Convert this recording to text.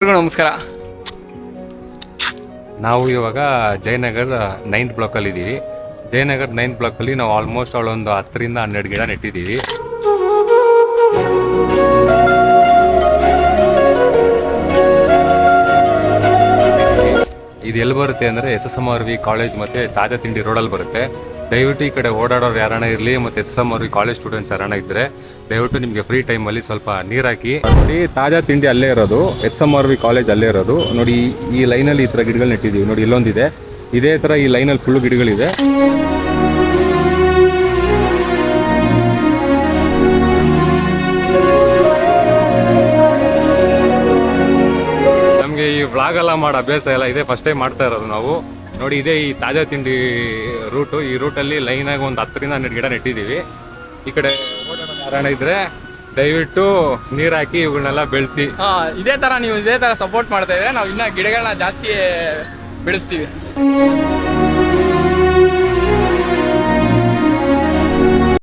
ನಮಸ್ಕಾರ. ನಾವು ಇವಾಗ ಜಯನಗರ್ 9th ಬ್ಲಾಕಲ್ಲಿ ಇದ್ದೀವಿ. ಜಯನಗರ್ 9th ಬ್ಲಾಕಲ್ಲಿ ನಾವು ಆಲ್ಮೋಸ್ಟ್ ಒಂದು 10 ರಿಂದ 12 ಗಿಡ ನೆಟ್ಟಿದ್ದೀವಿ. ಇದು ಎಲ್ಲಿ ಬರುತ್ತೆ ಅಂದರೆ SSMRV ಕಾಲೇಜ್ ಮತ್ತು ತಾಜಾ ತಿಂಡಿ ರೋಡಲ್ಲಿ ಬರುತ್ತೆ. ದಯವಿಟ್ಟು ಈ ಕಡೆ ಓಡಾಡೋರು ಯಾರನ್ನ ಇರಲಿ ಮತ್ತು SSMRV ಕಾಲೇಜ್ ಸ್ಟೂಡೆಂಟ್ಸ್ ಯಾರನ್ನ ಇದ್ದರೆ ದಯವಿಟ್ಟು ನಿಮಗೆ ಫ್ರೀ ಟೈಮಲ್ಲಿ ಸ್ವಲ್ಪ ನೀರು ಹಾಕಿ. ನೋಡಿ, ತಾಜಾ ತಿಂಡಿ ಅಲ್ಲೇ ಇರೋದು, SSMRV ಕಾಲೇಜ್ ಅಲ್ಲೇ ಇರೋದು. ನೋಡಿ, ಈ ಲೈನಲ್ಲಿ ಈ ಥರ ಗಿಡಗಳು ನೆಟ್ಟಿದ್ದೀವಿ. ನೋಡಿ, ಇಲ್ಲೊಂದಿದೆ, ಇದೇ ಥರ ಈ ಲೈನಲ್ಲಿ ಫುಲ್ ಗಿಡಗಳಿದೆ. ನಮಗೆ ಈ ವ್ಲಾಗ್ ಎಲ್ಲ ಮಾಡೋ ಅಭ್ಯಾಸ ಎಲ್ಲ ಇದೆ, ಫಸ್ಟ್ ಟೈಮ್ ಮಾಡ್ತಾ ಇರೋದು ನಾವು. ನೋಡಿ, ಇದೇ ಈ ತಾಜಾ ತಿಂಡಿ ರೂಟು. ಈ ರೂಟಲ್ಲಿ ಲೈನಾಗಿ ಒಂದು 10 ರಿಂದ 12 ಗಿಡ ನೆಟ್ಟಿದ್ದೀವಿ. ಈ ಕಡೆ ಓಡಾಡೋ ಕಾರಣ ಇದ್ರೆ ದಯವಿಟ್ಟು ನೀರು ಹಾಕಿ ಇವುಗಳನ್ನೆಲ್ಲ ಬೆಳೆಸಿ. ಇದೇ ಥರ ನೀವು ಸಪೋರ್ಟ್ ಮಾಡ್ತಾ ಇದ್ರೆ ನಾವು ಇನ್ನೂ ಗಿಡಗಳನ್ನ ಜಾಸ್ತಿ ಬೆಳೆಸ್ತೀವಿ.